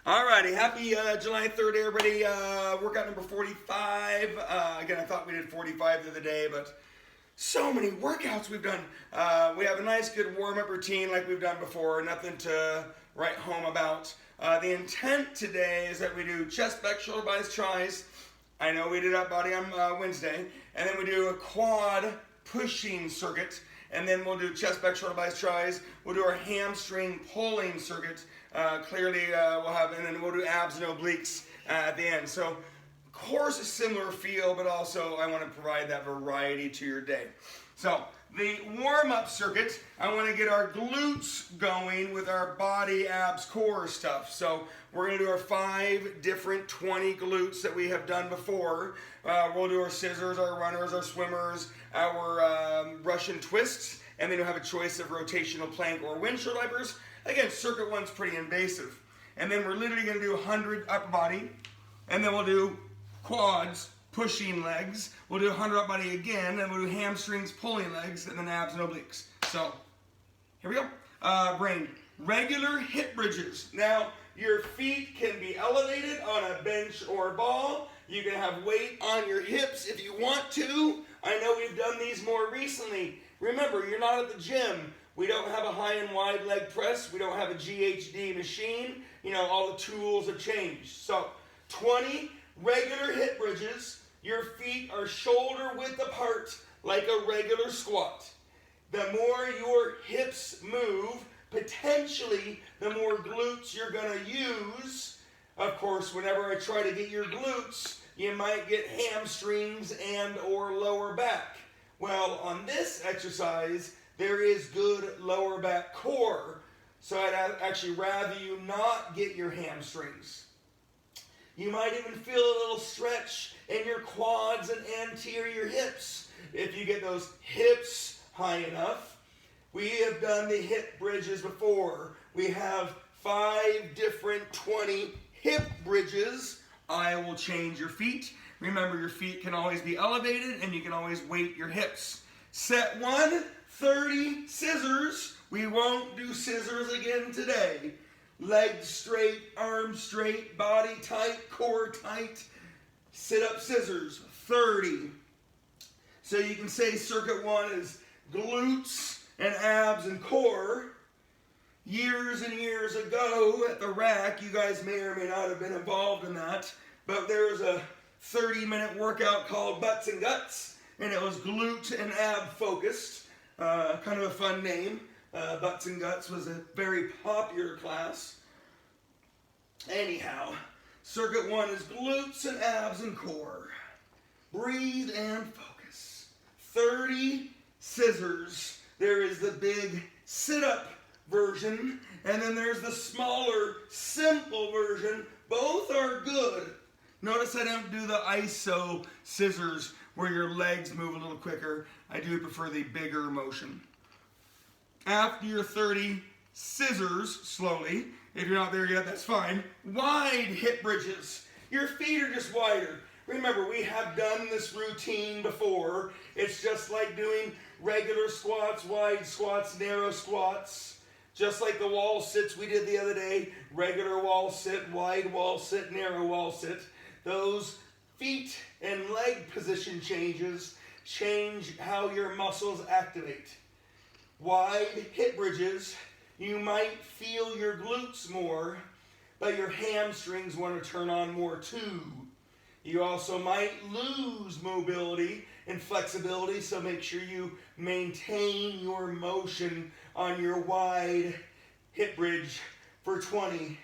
Alrighty, happy July 3rd, everybody. Workout number 45. Again, I thought we did 45 the other day, but so many workouts we've done. We have a nice, good warm-up routine like we've done before. Nothing to write home about. The intent today is that we do chest, back, shoulder, biceps, tries. I know we did upper body on Wednesday. And then we do a quad pushing circuit. And then we'll do chest, back, shoulder, biceps, tries. We'll do our hamstring pulling circuit. Clearly we'll have, and then we'll do abs and obliques at the end. So, of course, a similar feel, but also I want to provide that variety to your day. So, the warm-up circuit, I want to get our glutes going with our body, abs, core stuff. So, we're going to do our 5 different 20 glutes that we have done before. We'll do our scissors, our runners, our swimmers, our Russian twists, and then you'll have a choice of rotational plank or windshield wipers. Again, circuit 1's pretty invasive. And then we're literally going to do 100 upper body, and then we'll do quads, pushing legs. We'll do 100 upper body again, and we'll do hamstrings, pulling legs, and then abs and obliques. So, here we go. Brain. Regular hip bridges. Now, your feet can be elevated on a bench or a ball. You can have weight on your hips if you want to. I know we've done these more recently. Remember, you're not at the gym. We don't have a high and wide leg press. We don't have a GHD machine. You know, all the tools have changed. So, 20 regular hip bridges. Your feet are shoulder width apart like a regular squat. The more your hips move, potentially the more glutes you're going to use. Of course, whenever I try to get your glutes, you might get hamstrings and or lower back. Well, on this exercise, there is good lower back core, so I'd actually rather you not get your hamstrings. You might even feel a little stretch in your quads and anterior hips if you get those hips high enough. We have done the hip bridges before. We have 5 different 20 hip bridges. I will change your feet. Remember, your feet can always be elevated and you can always weight your hips. Set 1, 30 scissors. We won't do scissors again today. Legs straight, arms straight, body tight, core tight. Sit up scissors, 30. So you can say circuit 1 is glutes and abs and core. Years and years ago at the rack, you guys may or may not have been involved in that, but there was a 30-minute workout called Butts and Guts, and it was glute and ab focused. Kind of a fun name. Butts and Guts was a very popular class. Anyhow, circuit 1 is glutes and abs and core. Breathe and focus. 30 scissors. There is the big sit-up version, and then there's the smaller, simple version. Both are good. Notice I don't do the ISO scissors where your legs move a little quicker. I do prefer the bigger motion. After your 30 scissors, slowly, if you're not there yet, that's fine. Wide hip bridges. Your feet are just wider. Remember, we have done this routine before. It's just like doing regular squats, wide squats, narrow squats. Just like the wall sits we did the other day. Regular wall sit, wide wall sit, narrow wall sit. Those feet and leg position changes change how your muscles activate. Wide hip bridges, you might feel your glutes more, but your hamstrings want to turn on more too. You also might lose mobility and flexibility, so make sure you maintain your motion on your wide hip bridge for 20.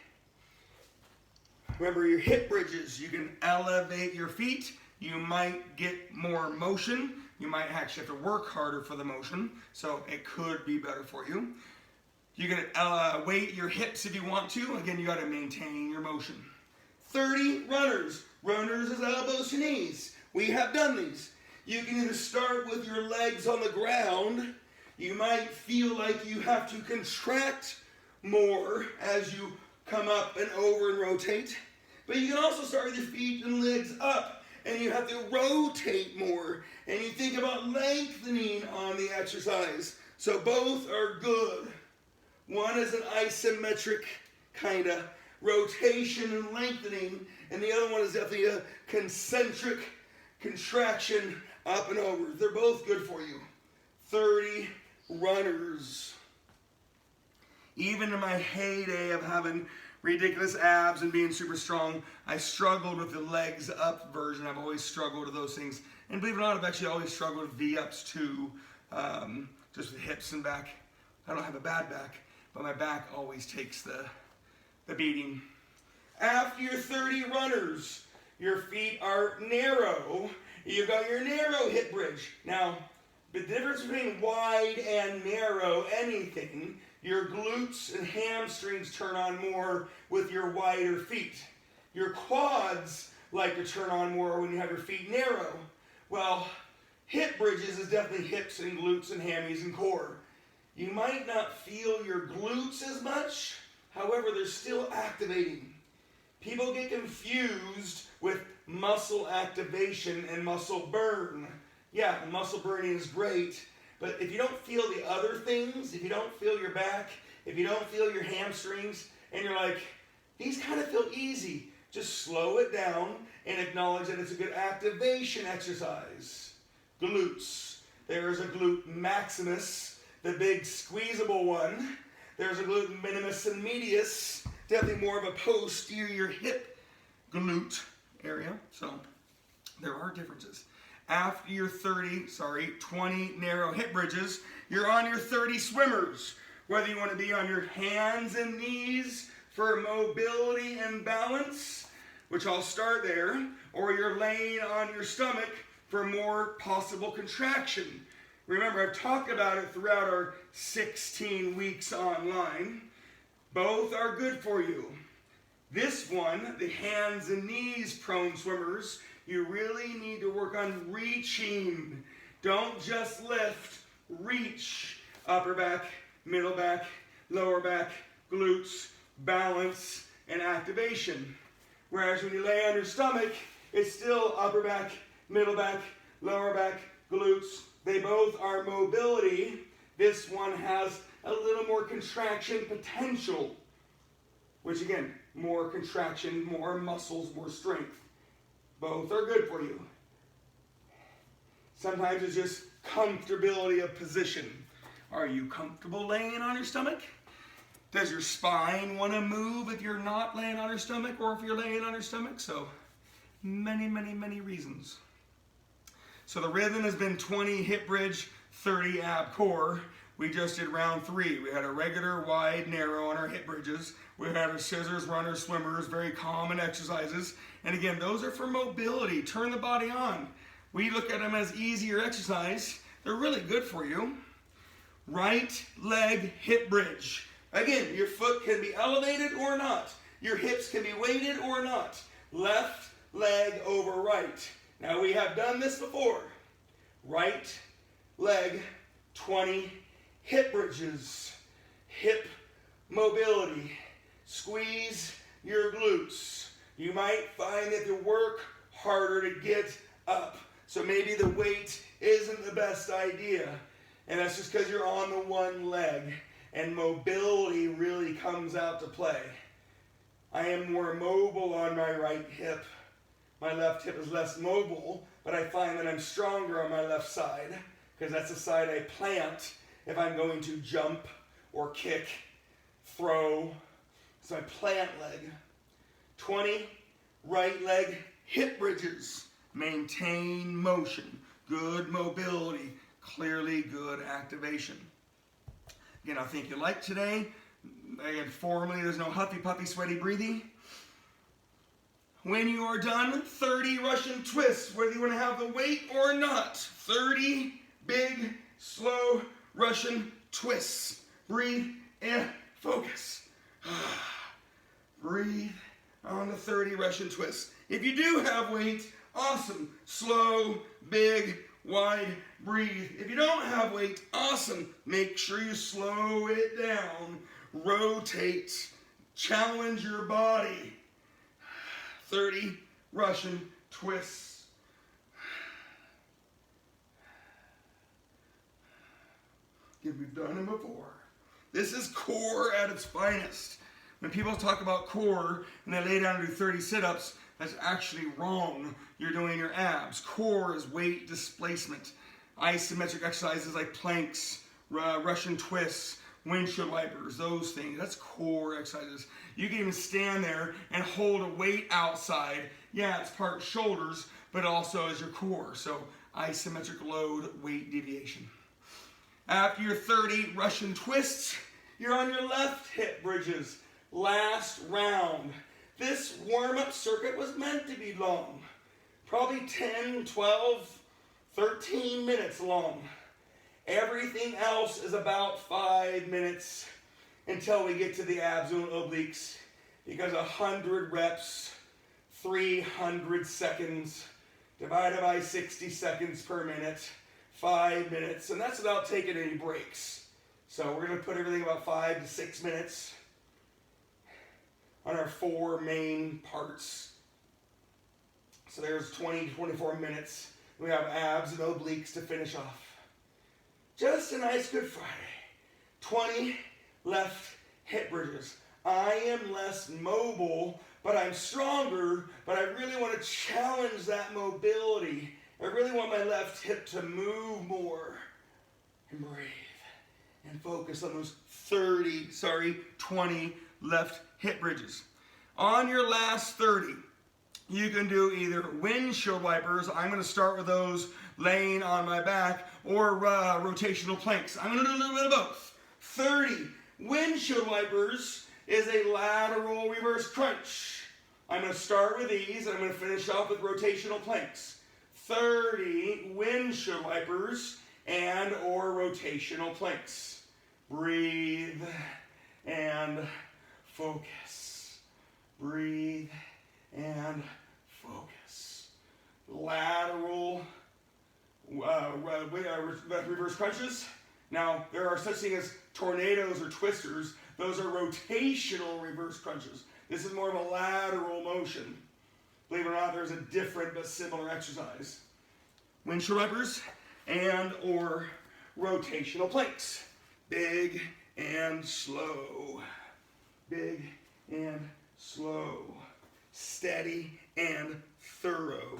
Remember, your hip bridges, you can elevate your feet. You might get more motion. You might actually have to work harder for the motion, so it could be better for you. You can weight your hips if you want to. Again, you got to maintain your motion. 30 runners. Runners is elbows to knees. We have done these. You can either start with your legs on the ground. You might feel like you have to contract more as you come up and over and rotate. But you can also start with your feet and legs up, and you have to rotate more. And you think about lengthening on the exercise. So both are good. One is an isometric kind of rotation and lengthening, and the other one is definitely a concentric contraction up and over. They're both good for you. 30 runners. Even in my heyday of having ridiculous abs and being super strong, I struggled with the legs up version. I've always struggled with those things. And believe it or not, I've actually always struggled with V-ups too, just with hips and back. I don't have a bad back, but my back always takes the beating. After your 30 runners, your feet are narrow. You've got your narrow hip bridge. Now, the difference between wide and narrow anything, your glutes and hamstrings turn on more with your wider feet. Your quads like to turn on more when you have your feet narrow. Well, hip bridges is definitely hips and glutes and hammies and core. You might not feel your glutes as much, however, they're still activating. People get confused with muscle activation and muscle burn. Yeah, muscle burning is great, but if you don't feel the other things, if you don't feel your back, if you don't feel your hamstrings, and you're like, these kind of feel easy, just slow it down and acknowledge that it's a good activation exercise. Glutes. There's a glute maximus, the big squeezable one. There's a glute minimus and medius, definitely more of a posterior hip glute area. So there are differences. After your 20 narrow hip bridges, you're on your 30 swimmers. Whether you want to be on your hands and knees for mobility and balance, which I'll start there, or you're laying on your stomach for more possible contraction. Remember, I've talked about it throughout our 16 weeks online. Both are good for you. This one, the hands and knees prone swimmers, you really need to work on reaching. Don't just lift, reach. Upper back, middle back, lower back, glutes, balance, and activation. Whereas when you lay on your stomach, it's still upper back, middle back, lower back, glutes. They both are mobility. This one has a little more contraction potential, which again, more contraction, more muscles, more strength. Both are good for you. Sometimes it's just comfortability of position. Are you comfortable laying on your stomach? Does your spine want to move if you're not laying on your stomach or if you're laying on your stomach? So many, many, many reasons. So the rhythm has been 20 hip bridge, 30 ab core. We just did round 3. We had a regular, wide, narrow on our hip bridges. We had our scissors, runners, swimmers, very common exercises. And again, those are for mobility. Turn the body on. We look at them as easier exercise. They're really good for you. Right leg hip bridge. Again, your foot can be elevated or not. Your hips can be weighted or not. Left leg over right. Now we have done this before. Right leg, 20 hip bridges. Hip mobility. Squeeze your glutes. You might find that you work harder to get up. So maybe the weight isn't the best idea. And that's just because you're on the one leg. And mobility really comes out to play. I am more mobile on my right hip. My left hip is less mobile, but I find that I'm stronger on my left side because that's the side I plant if I'm going to jump or kick, throw. So I plant leg. 20 right leg hip bridges. Maintain motion. Good mobility. Clearly good activation. Again, I think you liked today. Again, formally, there's no huffy, puffy, sweaty, breathy. When you are done, 30 Russian twists, whether you want to have the weight or not. 30 big, slow Russian twists. Breathe and focus. Breathe on the 30 Russian twists. If you do have weight, awesome. Slow, big, wide, breathe. If you don't have weight, awesome. Make sure you slow it down. Rotate. Challenge your body. 30 Russian twists. Again, we've done them before. This is core at its finest. When people talk about core and they lay down and do 30 sit-ups, that's actually wrong. You're doing your abs. Core is weight displacement. Isometric exercises like planks, Russian twists, windshield wipers, those things. That's core exercises. You can even stand there and hold a weight outside. Yeah, it's part shoulders, but also as your core. So isometric load, weight deviation. After your 30 Russian twists, you're on your left hip bridges. Last round. This warm-up circuit was meant to be long. Probably 10, 12, 13 minutes long. Everything else is about 5 minutes until we get to the abs and obliques, because 100 reps, 300 seconds, divided by 60 seconds per minute, 5 minutes, and that's without taking any breaks. So we're going to put everything about 5 to 6 minutes on our 4 main parts. So there's 20 to 24 minutes. We have abs and obliques to finish off. Just a nice Good Friday. 20 left hip bridges. I am less mobile, but I'm stronger, but I really want to challenge that mobility. I really want my left hip to move more. And breathe. And focus on those 20 left hip bridges. On your last 30, you can do either windshield wipers. I'm going to start with those laying on my back, or rotational planks. I'm going to do a little bit of both. 30 windshield wipers is a lateral reverse crunch. I'm going to start with these, and I'm going to finish off with rotational planks. 30 windshield wipers and or rotational planks. Breathe and focus. Breathe and focus. Lateral reverse crunches. Now, there are such things as tornadoes or twisters. Those are rotational reverse crunches. This is more of a lateral motion. Believe it or not, there's a different but similar exercise. Windshield wipers and or rotational planks. Big and slow. Big and slow. Steady and thorough.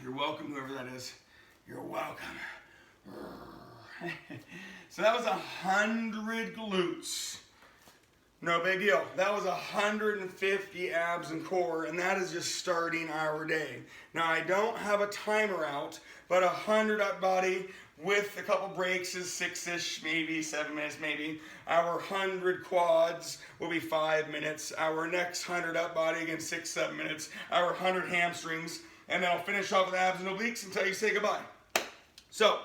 You're welcome, whoever that is. You're welcome. So that was 100 glutes. No big deal. That was 150 abs and core, and that is just starting our day. Now, I don't have a timer out, but 100 up body with a couple breaks is 6-ish, maybe 7 minutes, maybe. Our 100 quads will be 5 minutes. Our next 100 up body, again, 6-7 minutes. Our 100 hamstrings, and then I'll finish off with abs and obliques until you say goodbye. So,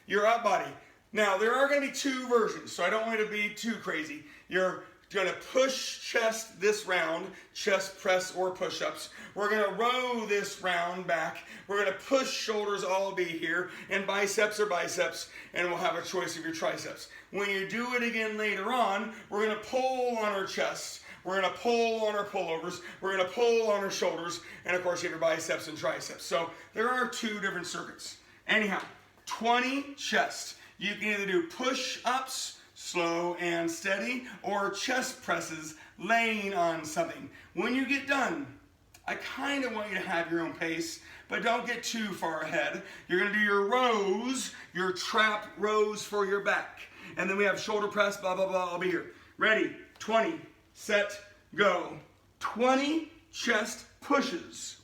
your up body. Now, there are going to be 2 versions, so I don't want you to be too crazy. You're going to push chest this round, chest press or push-ups. We're going to row this round back. We're going to push shoulders all be here, and biceps are biceps, and we'll have a choice of your triceps. When you do it again later on, we're going to pull on our chest. We're going to pull on our pullovers. We're going to pull on our shoulders, and of course you have your biceps and triceps. So there are 2 different circuits. Anyhow, 20 chest. You can either do push-ups, slow and steady, or chest presses laying on something. When you get done, I kind of want you to have your own pace, but don't get too far ahead. You're going to do your rows, your trap rows for your back. And then we have shoulder press, blah, blah, blah. I'll be here. Ready, 20, set, go. 20 chest pushes.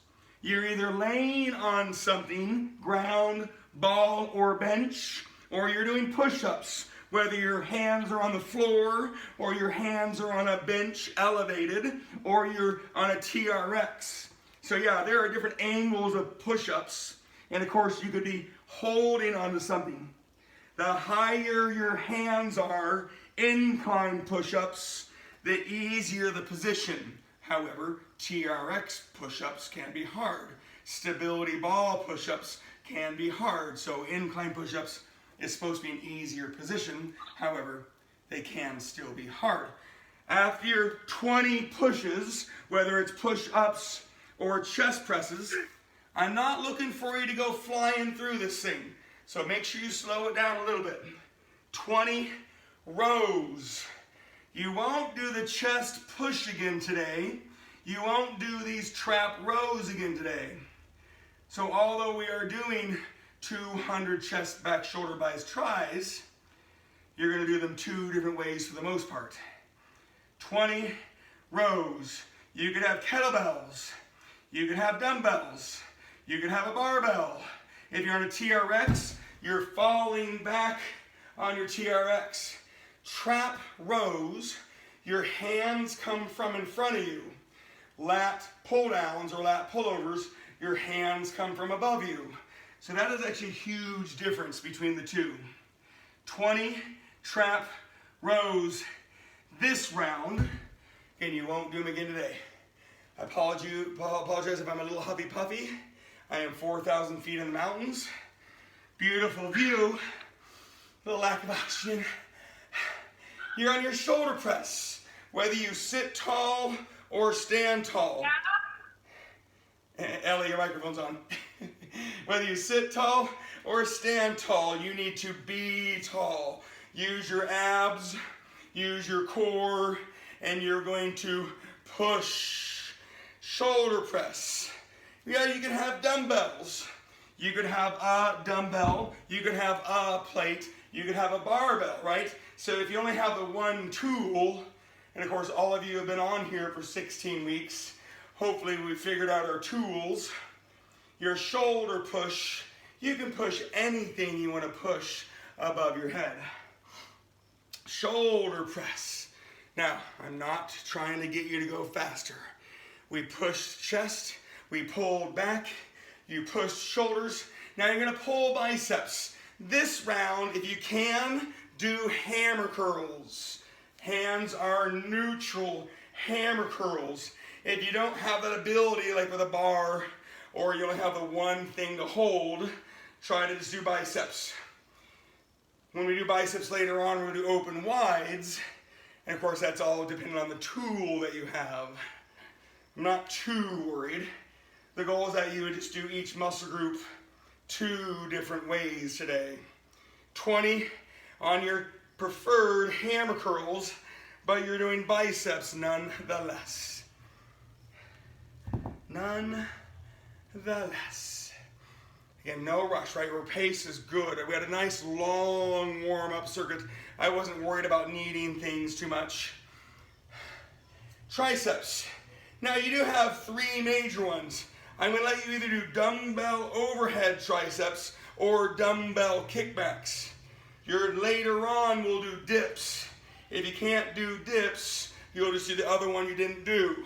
You're either laying on something, ground, ball, or bench, or you're doing push-ups, whether your hands are on the floor, or your hands are on a bench elevated, or you're on a TRX. So yeah, there are different angles of push-ups, and of course you could be holding onto something. The higher your hands are, incline push-ups, the easier the position. However, TRX push-ups can be hard. Stability ball push-ups can be hard, so incline push-ups is supposed to be an easier position. However, they can still be hard. After your 20 pushes, whether it's push-ups or chest presses, I'm not looking for you to go flying through this thing. So make sure you slow it down a little bit. 20 rows. You won't do the chest push again today. You won't do these trap rows again today. So although we are doing 200 chest, back, shoulder, bis, tris, you're going to do them 2 different ways for the most part. 20 rows. You could have kettlebells. You could have dumbbells. You could have a barbell. If you're on a TRX, you're falling back on your TRX. Trap rows, your hands come from in front of you. Lat pull downs or lat pullovers, your hands come from above you. So that is actually a huge difference between the two. 20 trap rows this round, and you won't do them again today. I apologize if I'm a little huffy puffy. I am 4,000 feet in the mountains. Beautiful view, the lack of oxygen. You're on your shoulder press, whether you sit tall or stand tall. Ellie, your microphone's on. Whether you sit tall or stand tall, you need to be tall. Use your abs, use your core, and you're going to push. Shoulder press. Yeah, you can have dumbbells. You could have a dumbbell. You could have a plate. You could have a barbell, right? So if you only have the one tool, and of course all of you have been on here for 16 weeks, hopefully we figured out our tools. Your shoulder push, you can push anything you want to push above your head. Shoulder press. Now, I'm not trying to get you to go faster. We pushed chest, we pulled back, you pushed shoulders. Now you're going to pull biceps. This round, if you can, do hammer curls. Hands are neutral hammer curls. If you don't have that ability, like with a bar, or you only have the one thing to hold, try to just do biceps. When we do biceps later on, we're going to do open wides. And of course, that's all dependent on the tool that you have. I'm not too worried. The goal is that you would just do each muscle group 2 different ways today. 20 on your preferred hammer curls, but you're doing biceps nonetheless. Nonetheless. Again, no rush, right? Our pace is good. We had a nice long warm-up circuit. I wasn't worried about kneading things too much. Triceps. Now you do have 3 major ones. I'm going to let you either do dumbbell overhead triceps or dumbbell kickbacks. Later on we'll do dips. If you can't do dips, you'll just do the other one you didn't do.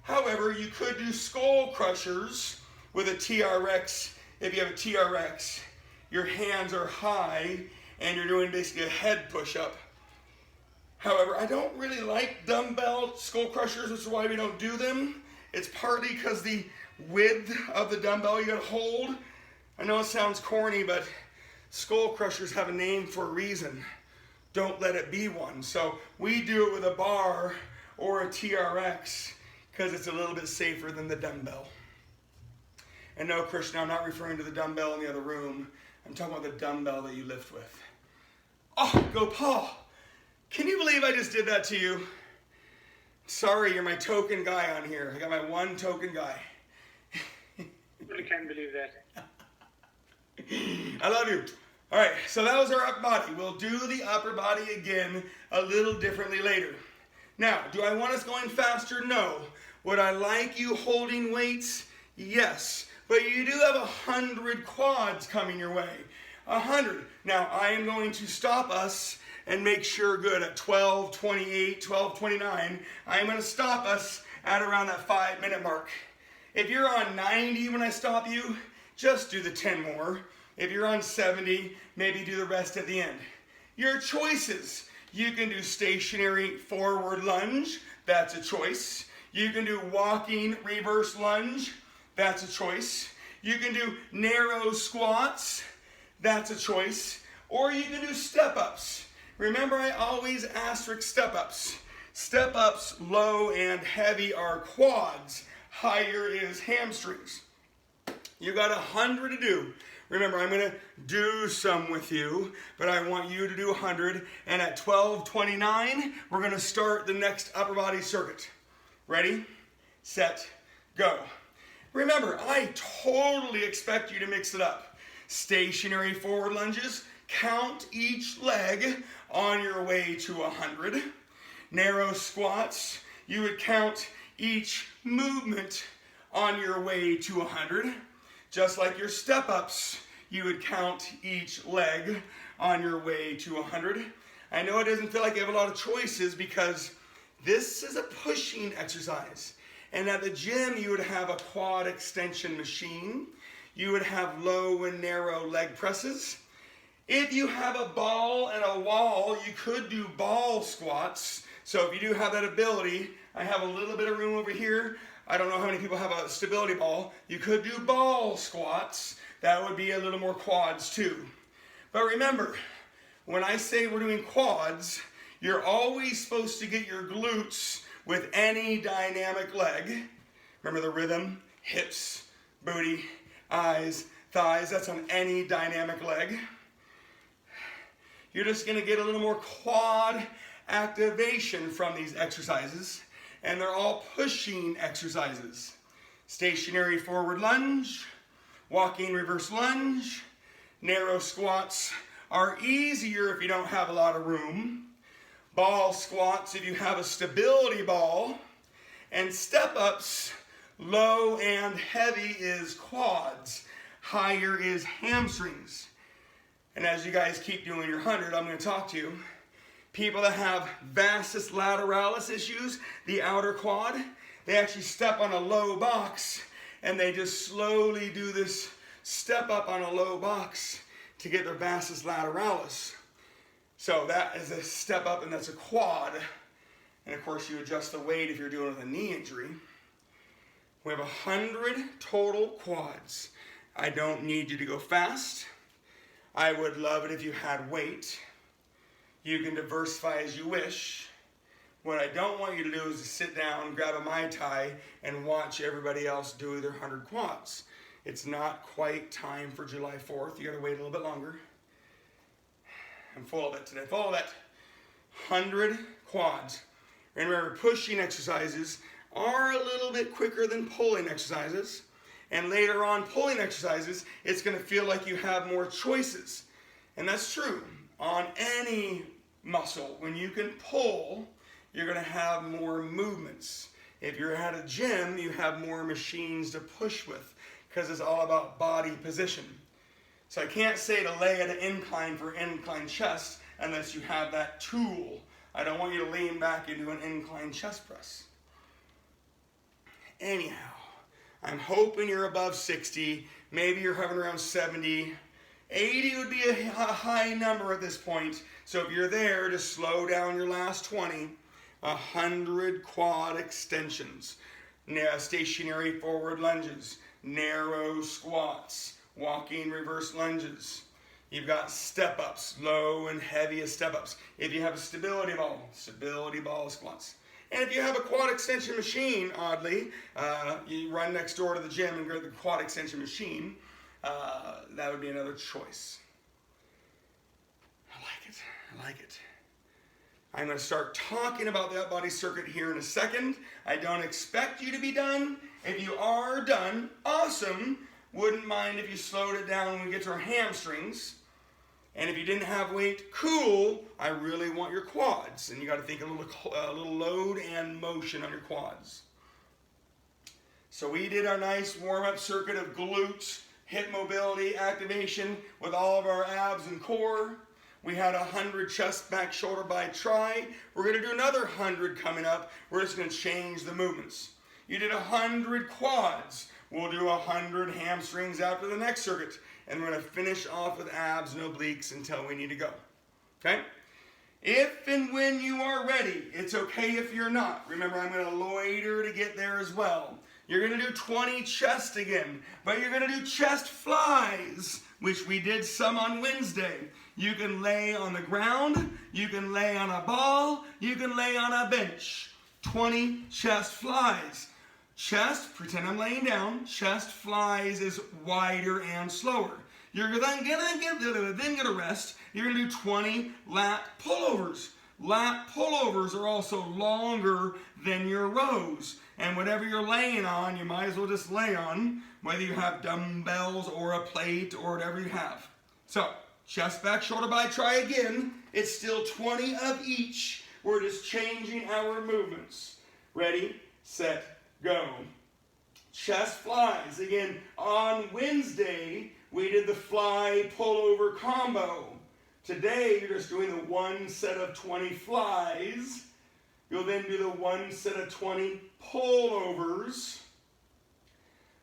However, you could do skull crushers with a TRX. If you have a TRX, your hands are high and you're doing basically a head push-up. However, I don't really like dumbbell skull crushers, which is why we don't do them. It's partly because the width of the dumbbell you gotta hold. I know it sounds corny, but skull crushers have a name for a reason. Don't let it be one. So we do it with a bar or a TRX because it's a little bit safer than the dumbbell. And no, Christian, I'm not referring to the dumbbell in the other room. I'm talking about the dumbbell that you lift with. Oh, go Paul. Can you believe I just did that to you? Sorry, you're my token guy on here. I got my one token guy. I can't believe that. I love you. All right, so that was our upper body. We'll do the upper body again a little differently later. Now, do I want us going faster? No. Would I like you holding weights? Yes. But you do have 100 quads coming your way. 100. Now, I am going to stop us and make sure good at 12:28, 12:29. I'm going to stop us at around that 5-minute mark. If you're on 90 when I stop you, just do the 10 more. If you're on 70, maybe do the rest at the end. Your choices. You can do stationary forward lunge. That's a choice. You can do walking reverse lunge. That's a choice. You can do narrow squats. That's a choice. Or you can do step-ups. Remember, I always asterisk step-ups. Step-ups, low and heavy, are quads. Higher is hamstrings. You got 100 to do. Remember, I'm going to do some with you, but I want you to do 100. And at 12:29, we're going to start the next upper body circuit. Ready, set, go. Remember, I totally expect you to mix it up. Stationary forward lunges, count each leg on your way to 100. Narrow squats, you would count each movement on your way to 100. Just like your step-ups, you would count each leg on your way to 100. I know it doesn't feel like you have a lot of choices because this is a pushing exercise. And at the gym, you would have a quad extension machine. You would have low and narrow leg presses. If you have a ball and a wall, you could do ball squats. So if you do have that ability, I have a little bit of room over here. I don't know how many people have a stability ball. You could do ball squats. That would be a little more quads too. But remember, when I say we're doing quads, you're always supposed to get your glutes with any dynamic leg. Remember the rhythm? Hips, booty, eyes, thighs. That's on any dynamic leg. You're just going to get a little more quad activation from these exercises. And they're all pushing exercises. Stationary forward lunge, walking reverse lunge. Narrow squats are easier if you don't have a lot of room. Ball squats if you have a stability ball. And step-ups, low and heavy, is quads. Higher is hamstrings. And as you guys keep doing your 100, I'm going to talk to you. People that have vastus lateralis issues, the outer quad, they actually step on a low box and they just slowly do this step up on a low box to get their vastus lateralis. So that is a step up and that's a quad. And of course you adjust the weight if you're doing it with a knee injury. We have 100 total quads. I don't need you to go fast. I would love it if you had weight. You can diversify as you wish. What I don't want you to do is to sit down, grab a Mai Tai, and watch everybody else do their 100 quads. It's not quite time for July 4th. You gotta wait a little bit longer. I'm full of it today, full of it. 100 quads. And remember, pushing exercises are a little bit quicker than pulling exercises. And later on, pulling exercises, it's gonna feel like you have more choices. And that's true on any muscle. When you can pull, you're going to have more movements. If you're at a gym, you have more machines to push with because it's all about body position. So I can't say to lay at an incline for incline chest unless you have that tool. I don't want you to lean back and do an incline chest press. Anyhow, I'm hoping you're above 60. Maybe you're hovering around 70. 80 would be a high number at this point. So if you're there, just slow down your last 20. 100 quad extensions. Stationary forward lunges. Narrow squats. Walking reverse lunges. You've got step-ups, low and heavy step-ups. If you have a stability ball squats. And if you have a quad extension machine, oddly, you run next door to the gym and grab the quad extension machine. That would be another choice. I like it. I'm going to start talking about that body circuit here in a second. I don't expect you to be done. If you are done, awesome. Wouldn't mind if you slowed it down when we get to our hamstrings. And if you didn't have weight, cool. I really want your quads. And you got to think a little load and motion on your quads. So we did our nice warm-up circuit of glutes, hip mobility, activation with all of our abs and core. We had 100 chest, back, shoulder, by, tri. We're going to do another 100 coming up. We're just going to change the movements. You did 100 quads. We'll do 100 hamstrings after the next circuit. And we're going to finish off with abs and obliques until we need to go. Okay? If and when you are ready, it's okay if you're not. Remember, I'm going to loiter to get there as well. You're going to do 20 chest again, but you're going to do chest flies. which we did some on Wednesday. You can lay on the ground, you can lay on a ball, you can lay on a bench. 20 chest flies. Chest, pretend I'm laying down, chest flies is wider and slower. You're then gonna rest. You're gonna do 20 lat pullovers. Lat pullovers are also longer than your rows. And whatever you're laying on, you might as well just lay on, whether you have dumbbells or a plate or whatever you have. So, chest back, shoulder by, try again. It's still 20 of each. We're just changing our movements. Ready, set, go. Chest flies. Again, on Wednesday, we did the fly pullover combo. Today, you're just doing the one set of 20 flies. You'll then do the one set of 20 pullovers.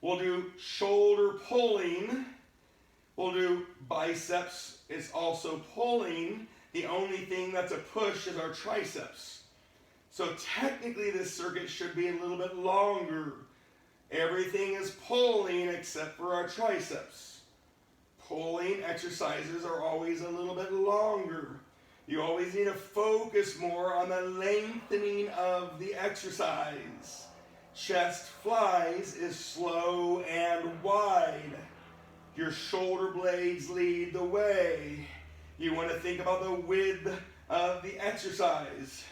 We'll do shoulder pulling. We'll do biceps. It's also pulling. The only thing that's a push is our triceps. So technically this circuit should be a little bit longer. Everything is pulling except for our triceps. Pulling exercises are always a little bit longer. You always need to focus more on the lengthening of the exercise. Chest flies is slow and wide. Your shoulder blades lead the way. You want to think about the width of the exercise.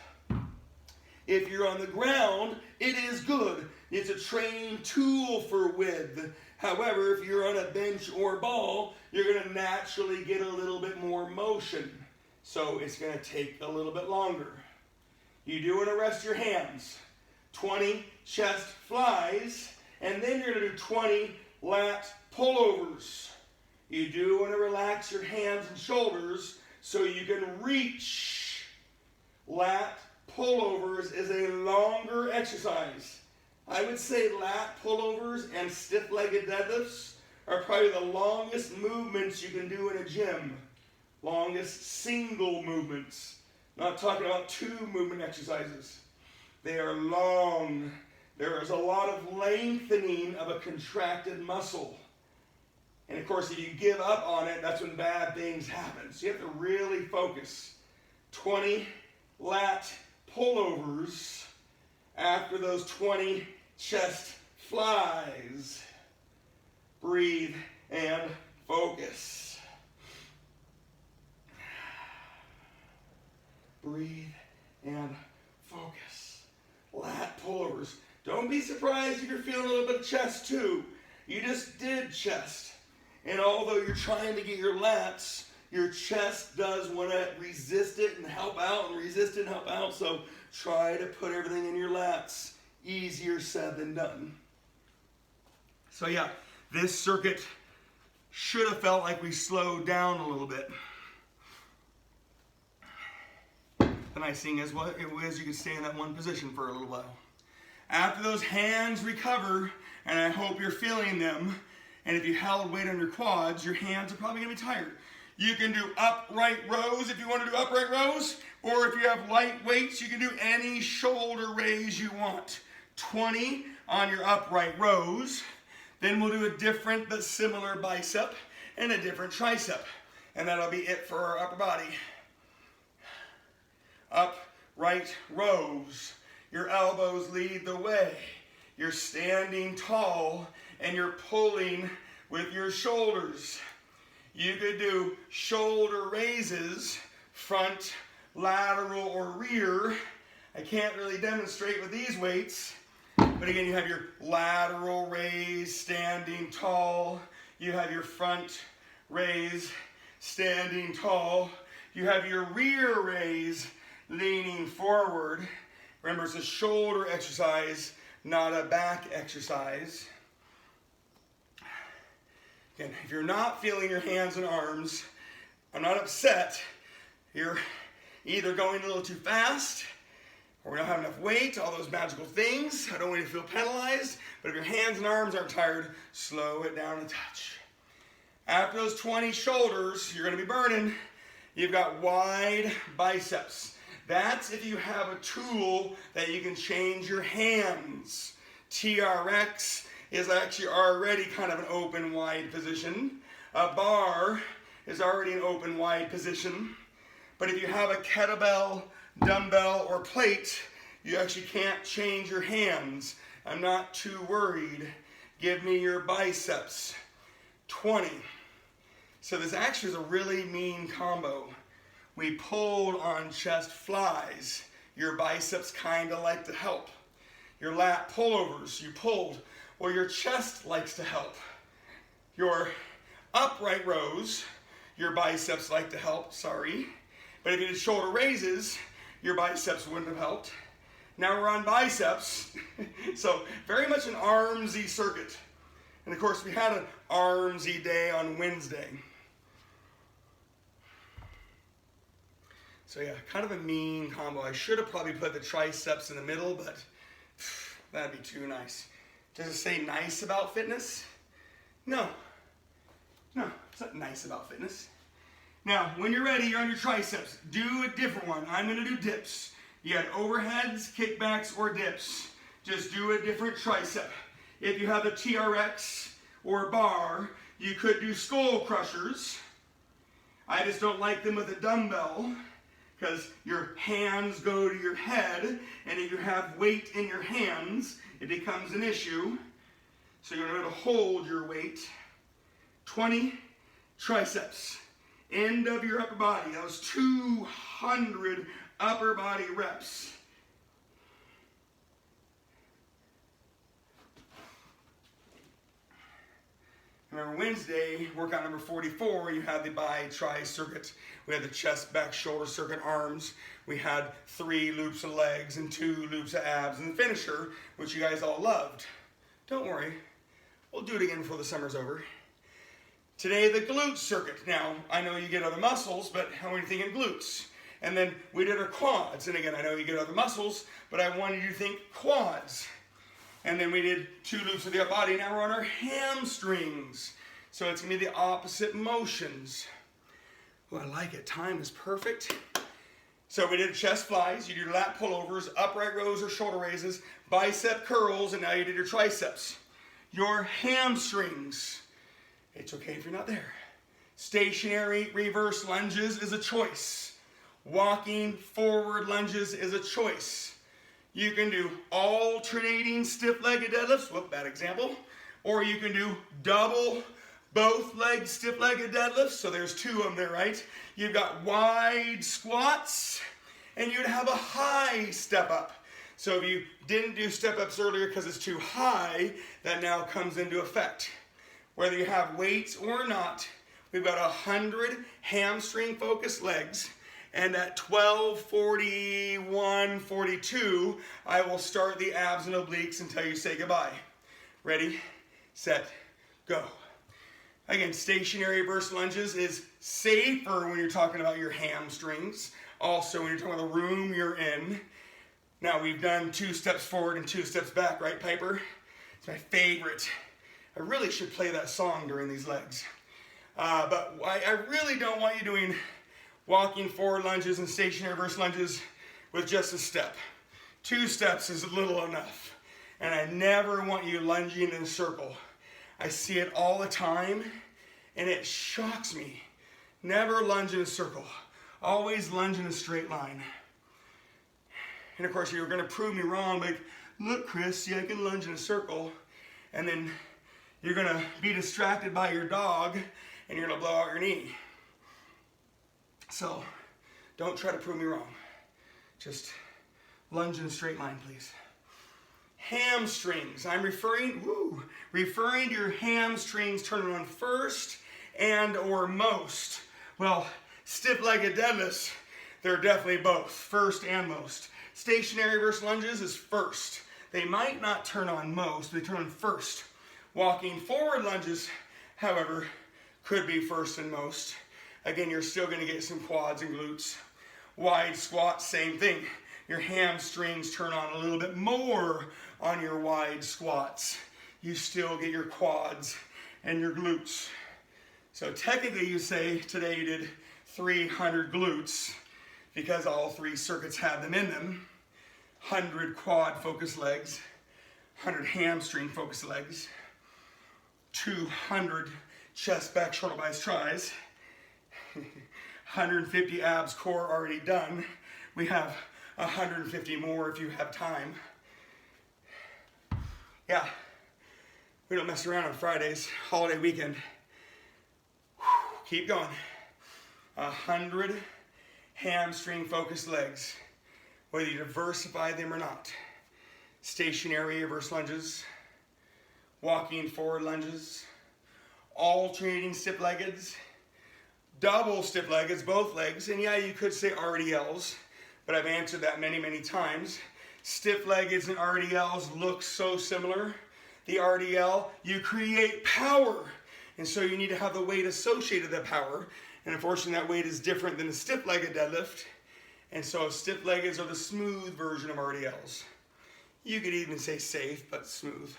If you're on the ground, it is good. It's a training tool for width. However, if you're on a bench or ball, you're going to naturally get a little bit more motion. So it's going to take a little bit longer. You do want to rest your hands. 20 chest flies, and then you're going to do 20 lat pullovers. You do want to relax your hands and shoulders so you can reach. Lat pullovers is a longer exercise. I would say lat pullovers and stiff-legged deadlifts are probably the longest movements you can do in a gym. Longest single movements. Not talking about two movement exercises. They are long. There is a lot of lengthening of a contracted muscle. And of course, if you give up on it, that's when bad things happen. So you have to really focus. 20 lat pullovers after those 20 chest flies. Breathe and focus. Breathe and focus. Lat pullovers. Don't be surprised if you're feeling a little bit of chest too. You just did chest. And although you're trying to get your lats, your chest does want to resist it and help out and resist it and help out. So try to put everything in your lats. Easier said than done. So yeah, this circuit should have felt like we slowed down a little bit. The nice thing is, what it was, you can stay in that one position for a little while. After those hands recover, and I hope you're feeling them, and if you held weight on your quads, your hands are probably going to be tired. You can do upright rows if you want to do upright rows, or if you have light weights, you can do any shoulder raise you want. 20 on your upright rows. Then we'll do a different but similar bicep and a different tricep. And that'll be it for our upper body. Upright rows. Your elbows lead the way. You're standing tall and you're pulling with your shoulders. You could do shoulder raises, front, lateral, or rear. I can't really demonstrate with these weights. But again, you have your lateral raise, standing tall. You have your front raise, standing tall. You have your rear raise, leaning forward. Remember, it's a shoulder exercise, not a back exercise. Again, if you're not feeling your hands and arms, I'm not upset. You're either going a little too fast, or we don't have enough weight, all those magical things. I don't want you to feel penalized, but if your hands and arms aren't tired, slow it down a touch. After those 20 shoulders, you're going to be burning. You've got wide biceps. That's if you have a tool that you can change your hands. TRX is actually already kind of an open, wide position. A bar is already an open wide position, but if you have a kettlebell, dumbbell, or plate, you actually can't change your hands. I'm not too worried. Give me your biceps. 20. So this actually is a really mean combo. We pulled on chest flies. Your biceps kind of like to help. Your lat pullovers, you pulled. Well, your chest likes to help. Your upright rows, your biceps like to help, sorry. But if you did shoulder raises, your biceps wouldn't have helped. Now we're on biceps. So very much an armsy circuit. And of course we had an armsy day on Wednesday. So yeah, kind of a mean combo. I should have probably put the triceps in the middle, but that'd be too nice. Does it say nice about fitness? No. No, it's not nice about fitness. Now, when you're ready, you're on your triceps. Do a different one. I'm gonna do dips. You had overheads, kickbacks, or dips. Just do a different tricep. If you have a TRX or a bar, you could do skull crushers. I just don't like them with a dumbbell because your hands go to your head, and if you have weight in your hands, it becomes an issue. So you're going to hold your weight. 20 triceps. End of your upper body. That was 200 upper body reps. Remember Wednesday, workout number 44, you had the bi-tri circuit. We had the chest, back, shoulder circuit, arms. We had 3 loops of legs and 2 loops of abs, and the finisher, which you guys all loved. Don't worry, we'll do it again before the summer's over. Today, the glute circuit. Now, I know you get other muscles, but how many think in glutes? And then we did our quads. And again, I know you get other muscles, but I wanted you to think quads. And then we did 2 loops of the upper body. Now we're on our hamstrings. So it's going to be the opposite motions. Oh, I like it. Time is perfect. So we did chest flies. You did lat pullovers, upright rows or shoulder raises, bicep curls, and now you did your triceps. Your hamstrings. It's okay if you're not there. Stationary reverse lunges is a choice. Walking forward lunges is a choice. You can do alternating stiff-legged deadlifts, whoop, bad example, or you can do double both leg stiff-legged deadlifts, so there's 2 of them there, right? You've got wide squats, and you'd have a high step up. So if you didn't do step-ups earlier because it's too high, that now comes into effect. Whether you have weights or not, we've got 100 hamstring-focused legs. And at 12, 41, 42, I will start the abs and obliques until you say goodbye. Ready, set, go. Again, stationary reverse lunges is safer when you're talking about your hamstrings. Also, when you're talking about the room you're in. Now, we've done 2 steps forward and 2 steps back, right, Piper? It's my favorite. I really should play that song during these legs. But I really don't want you doing walking forward lunges and stationary reverse lunges with just a step. 2 steps is little enough. And I never want you lunging in a circle. I see it all the time, and it shocks me. Never lunge in a circle. Always lunge in a straight line. And of course, you're going to prove me wrong, like, look, Chris, see, I can lunge in a circle. And then you're going to be distracted by your dog, and you're going to blow out your knee. So, don't try to prove me wrong. Just lunge in a straight line, please. Hamstrings. I'm referring to your hamstrings turning on first and or most. Well, stiff-legged deadlifts, they're definitely both, first and most. Stationary reverse lunges is first. They might not turn on most, they turn on first. Walking forward lunges, however, could be first and most. Again, you're still going to get some quads and glutes. Wide squat, same thing. Your hamstrings turn on a little bit more on your wide squats. You still get your quads and your glutes. So technically you say today you did 300 glutes because all 3 circuits had them in them. 100 quad focused legs, 100 hamstring focused legs, 200 chest, back, shoulder, biceps, tries. 150 abs core already done. We have 150 more if you have time. Yeah, we don't mess around on Fridays, holiday weekend. Keep going. 100 hamstring focused legs, whether you diversify them or not. Stationary reverse lunges, walking forward lunges, alternating stiff leggeds, double stiff leggeds, both legs, and yeah, you could say RDLs, but I've answered that many, many times. Stiff leggeds and RDLs look so similar. The RDL, you create power, and so you need to have the weight associated with that power, and unfortunately that weight is different than a stiff-legged deadlift, and so stiff leggeds are the smooth version of RDLs. You could even say safe, but smooth.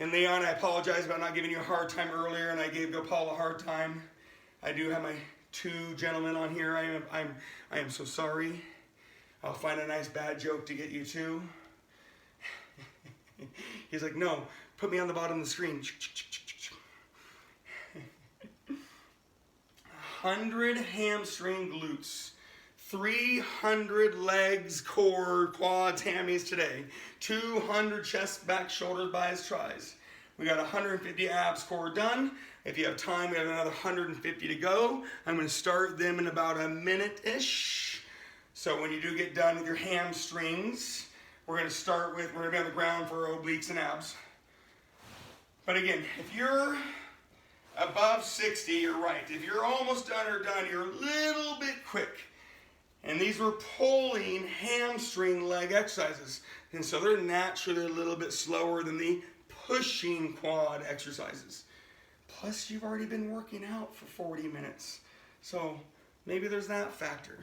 And Leon, I apologize about not giving you a hard time earlier, and I gave Gopal a hard time. I do have my two gentlemen on here. I am so sorry. I'll find a nice bad joke to get you too. He's like, no, put me on the bottom of the screen. 100 hamstring glutes, 300 legs, core, quads, hammies today, 200 chest, back, shoulders, biceps, tries. We got 150 abs core done. If you have time, we have another 150 to go. I'm going to start them in about a minute-ish. So when you do get done with your hamstrings, we're going to start with, we're going to be on the ground for obliques and abs. But again, if you're above 60, you're right. If you're almost done or done, you're a little bit quick. And these were pulling hamstring leg exercises. And so they're naturally a little bit slower than the pushing quad exercises. Plus, you've already been working out for 40 minutes. So maybe there's that factor.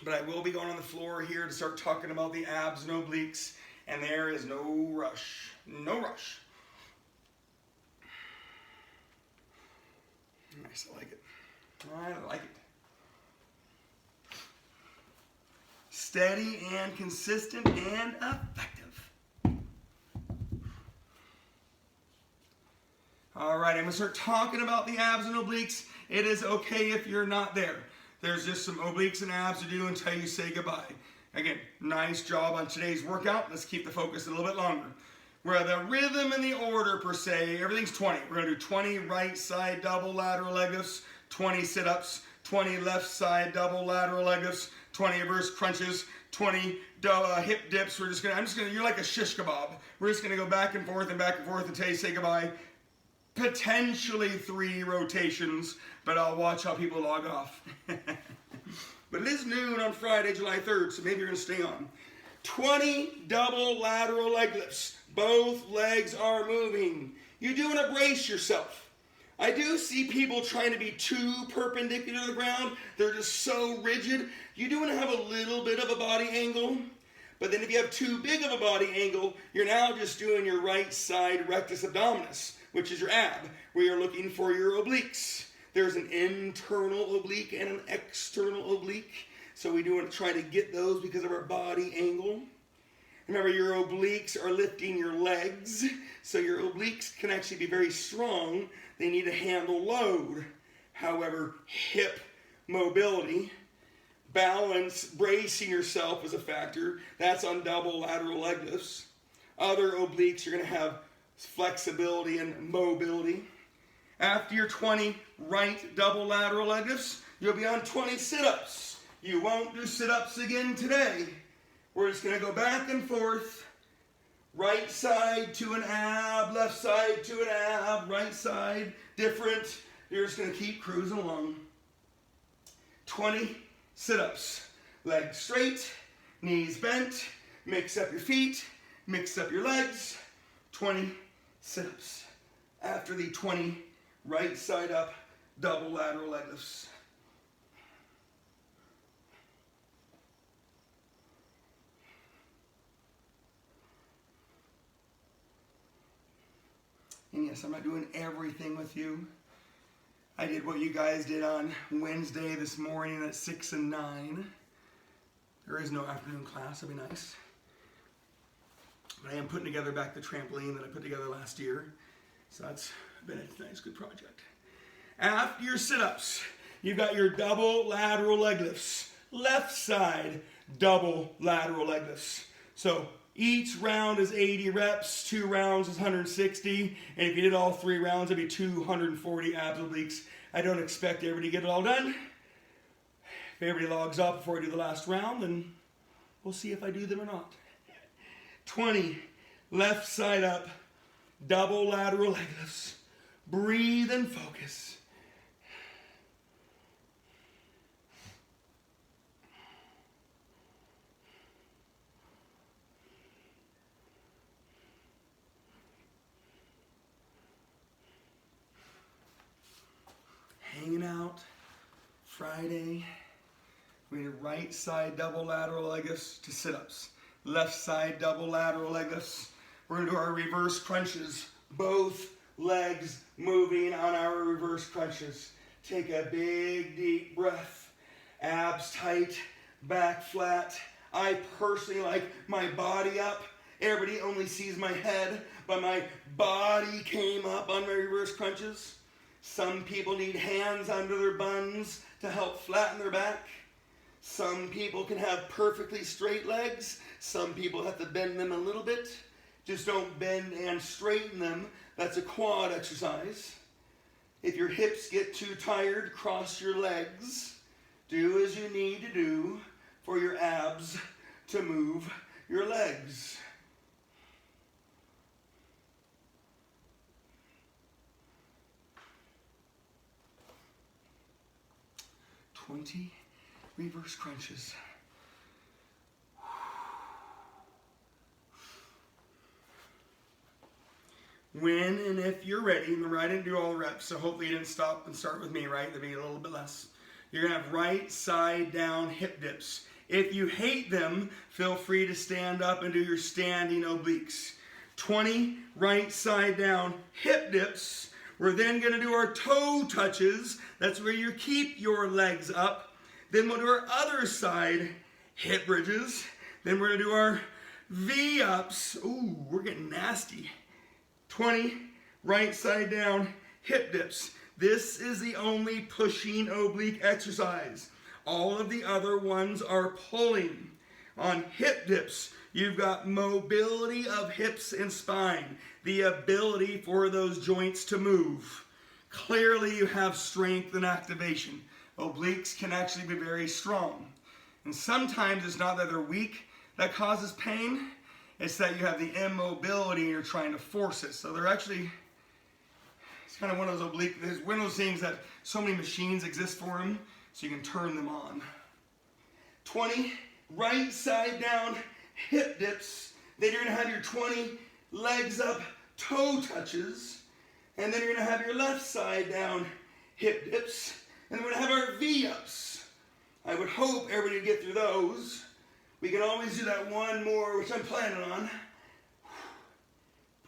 But I will be going on the floor here to start talking about the abs and obliques. And there is no rush. No rush. Nice, I like it. I like it. Steady and consistent and effective. All right, I'm going to start talking about the abs and obliques. It is okay if you're not there. There's just some obliques and abs to do until you say goodbye. Again, nice job on today's workout. Let's keep the focus a little bit longer. Where the rhythm and the order per se, everything's 20. We're going to do 20 right side double lateral leg lifts, 20 sit-ups, 20 left side double lateral leg lifts, 20 reverse crunches, 20 hip dips. You're like a shish kebab. We're just going to go back and forth until you say goodbye. Potentially 3 rotations, but I'll watch how people log off. But it is noon on Friday, July 3rd, so maybe you're going to stay on. 20 double lateral leg lifts. Both legs are moving. You do want to brace yourself. I do see people trying to be too perpendicular to the ground. They're just so rigid. You do want to have a little bit of a body angle. But then if you have too big of a body angle, you're now just doing your right side rectus abdominis, which is your ab, where you're looking for your obliques. There's an internal oblique and an external oblique. So we do want to try to get those because of our body angle. Remember, your obliques are lifting your legs. So your obliques can actually be very strong. They need to handle load. However, hip mobility, balance, bracing yourself is a factor. That's on double lateral leg lifts. Other obliques, you're going to have flexibility and mobility. After your 20 right double lateral leg lifts, you'll be on 20 sit-ups. You won't do sit-ups again today. We're just going to go back and forth. Right side to an ab, left side to an ab, right side, different. You're just going to keep cruising along. 20 sit-ups. Legs straight, knees bent, mix up your feet, mix up your legs. 20 sit-ups. After the 20 right side up double lateral leg lifts. And yes, I'm not doing everything with you. I did what you guys did on Wednesday this morning at 6 and 9. There is no afternoon class, that'd be nice. But I am putting together back the trampoline that I put together last year. So that's been a nice, good project. After your sit-ups, you've got your double lateral leg lifts. Left side, double lateral leg lifts. So each round is 80 reps, 2 rounds is 160, and if you did all 3 rounds, it'd be 240 abs obliques. I don't expect everybody to get it all done. If everybody logs off before I do the last round, then we'll see if I do them or not. 20, left side up, double lateral leg lifts. Breathe and focus. Hanging out, Friday. We're going to right side double lateral leg lifts to sit-ups. Left side double lateral leg lifts. We're going to do our reverse crunches. Both legs moving on our reverse crunches. Take a big deep breath. Abs tight, back flat. I personally like my body up. Everybody only sees my head, but my body came up on my reverse crunches. Some people need hands under their buns to help flatten their back. Some people can have perfectly straight legs. Some people have to bend them a little bit. Just don't bend and straighten them. That's a quad exercise. If your hips get too tired, cross your legs. Do as you need to do for your abs to move your legs. Twenty reverse crunches. When and if you're ready, remember I didn't do all the reps, so hopefully you didn't stop and start with me, right? There'll be a little bit less. You're gonna have right side down hip dips. If you hate them, feel free to stand up and do your standing obliques. 20 right side down hip dips. We're then gonna do our toe touches. That's where you keep your legs up. Then we'll do our other side hip bridges. Then we're gonna do our V-ups. Ooh, we're getting nasty. 20 right side down hip dips. This is the only pushing oblique exercise. All of the other ones are pulling. On hip dips, you've got mobility of hips and spine, the ability for those joints to move. Clearly you have strength and activation. Obliques can actually be very strong. And sometimes it's not that they're weak that causes pain, it's that you have the immobility and you're trying to force it. So they're actually, it's kind of one of those oblique, there's one of those things that so many machines exist for them, so you can turn them on. 20 right side down hip dips. Then you're gonna have your 20 legs up toe touches. And then you're gonna have your left side down hip dips. And then we're gonna have our V-ups. I would hope everybody would get through those. We can always do that one more, which I'm planning on.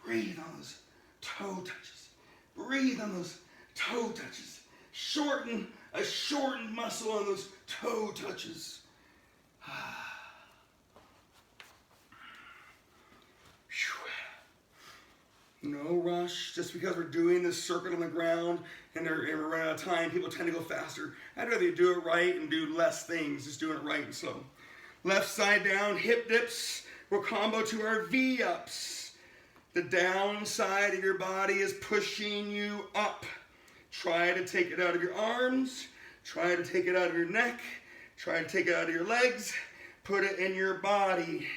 Breathe on those toe touches. Breathe on those toe touches. Shorten a shortened muscle on those toe touches. No rush. Just because we're doing this circuit on the ground and we're running out of time, people tend to go faster. I'd rather do it right and do less things, just doing it right and slow. Left side down, hip dips. We'll combo to our V-ups. The down side of your body is pushing you up. Try to take it out of your arms. Try to take it out of your neck. Try to take it out of your legs. Put it in your body.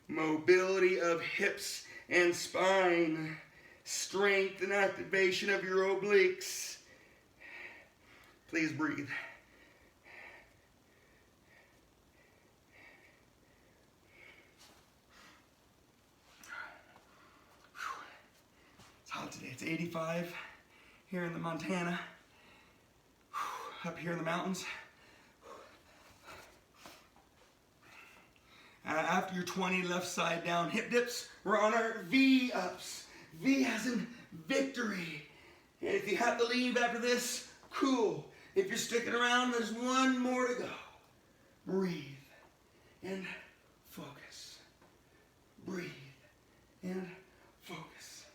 Mobility of hips and spine. Strength and activation of your obliques. Please breathe. It's hot today. It's 85 here in the Montana. Up here in the mountains. After your 20 left side down hip dips, we're on our V-ups. V as in victory. And if you have to leave after this, cool. If you're sticking around, there's one more to go. Breathe and focus. Breathe and focus.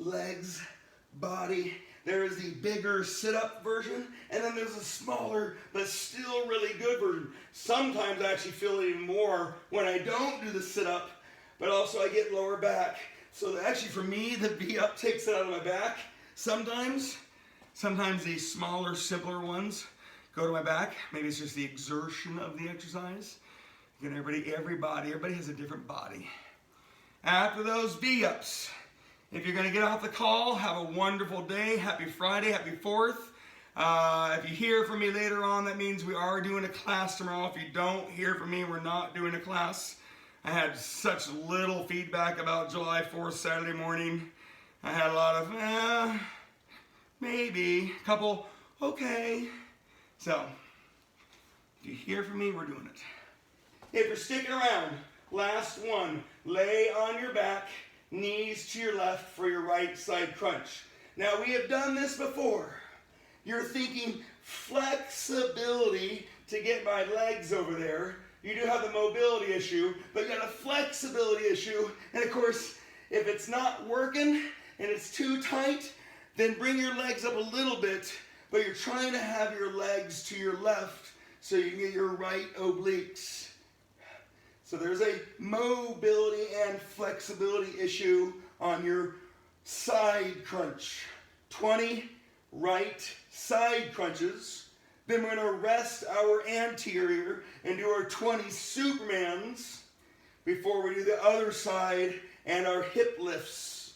legs, body. There is the bigger sit-up version, and then there's a smaller but still really good version. Sometimes I actually feel it even more when I don't do the sit-up, but also I get lower back. So actually for me, the V-up takes it out of my back. Sometimes the smaller, simpler ones go to my back. Maybe it's just the exertion of the exercise. Again, everybody has a different body. After those V-ups, if you're going to get off the call, have a wonderful day. Happy Friday, happy 4th. If you hear from me later on, that means we are doing a class tomorrow. If you don't hear from me, we're not doing a class. I had such little feedback about July 4th, Saturday morning. I had a lot of, maybe, a couple, okay. So, if you hear from me, we're doing it. If you're sticking around, last one, lay on your back, knees to your left for your right side crunch. Now we have done this before. You're thinking flexibility to get my legs over there. You do have the mobility issue, but you got a flexibility issue. And of course, if it's not working and it's too tight, then bring your legs up a little bit, but you're trying to have your legs to your left so you can get your right obliques. So there's a mobility and flexibility issue on your side crunch. 20 right side crunches. Then we're going to rest our anterior and do our 20 Supermans before we do the other side and our hip lifts.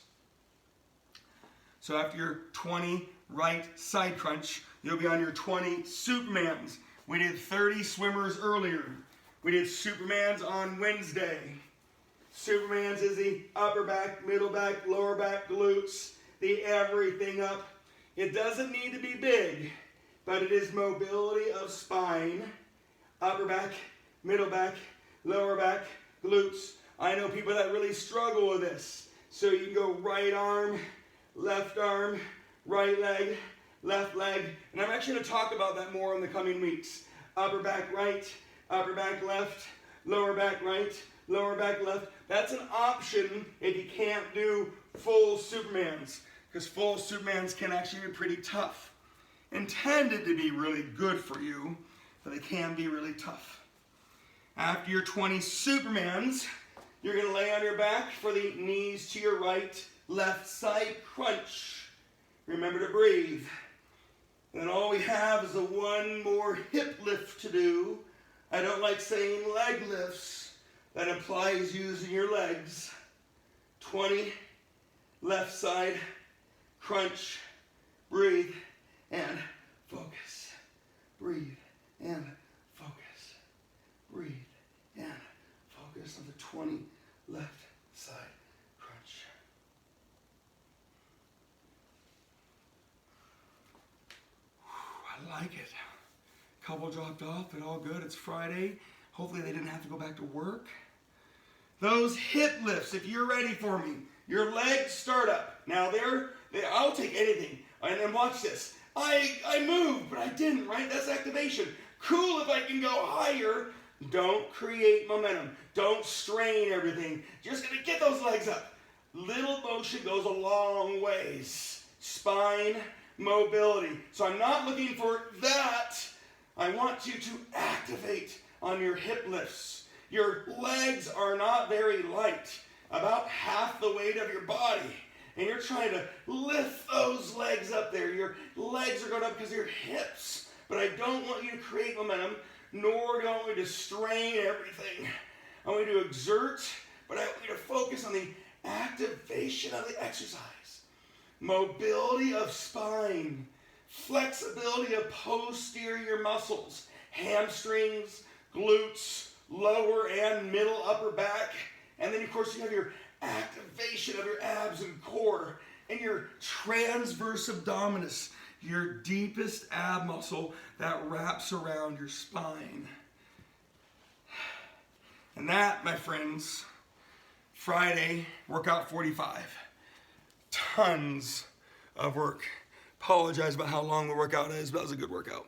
So after your 20 right side crunch, you'll be on your 20 Supermans. We did 30 swimmers earlier. We did Supermans on Wednesday. Supermans is the upper back, middle back, lower back, glutes, the everything up. It doesn't need to be big, but it is mobility of spine, upper back, middle back, lower back, glutes. I know people that really struggle with this. So you can go right arm, right leg, left leg. And I'm actually going to talk about that more in the coming weeks. Upper back right, upper back left, lower back right, lower back left. That's an option if you can't do full Supermans, because full Supermans can actually be pretty tough. Intended to be really good for you, but they can be really tough. After your 20 Supermans, you're going to lay on your back for the knees to your right, left side crunch. Remember to breathe. And then all we have is the one more hip lift to do. I don't like saying leg lifts. That implies using your legs. 20, left side, crunch, breathe, and focus. Breathe and focus. Breathe and focus on the 20, left side, crunch. I like it. Couple dropped off, but all good. It's Friday. Hopefully they didn't have to go back to work. Those hip lifts, if you're ready for me, your legs start up. Now I'll take anything. And then watch this. I moved, but I didn't, right? That's activation. Cool if I can go higher. Don't create momentum. Don't strain everything. Just gonna get those legs up. Little motion goes a long ways. Spine, mobility. So I'm not looking for that. I want you to activate on your hip lifts. Your legs are not very light, about half the weight of your body. And you're trying to lift those legs up there. Your legs are going up because of your hips. But I don't want you to create momentum, nor do I want you to strain everything. I want you to exert, but I want you to focus on the activation of the exercise. Mobility of spine, flexibility of posterior muscles, hamstrings, glutes, lower and middle upper back. And then of course you have your activation of your abs and core and your transverse abdominis, your deepest ab muscle that wraps around your spine. And that, my friends, Friday, workout 45. Tons of work. Apologize about how long the workout is, but that was a good workout.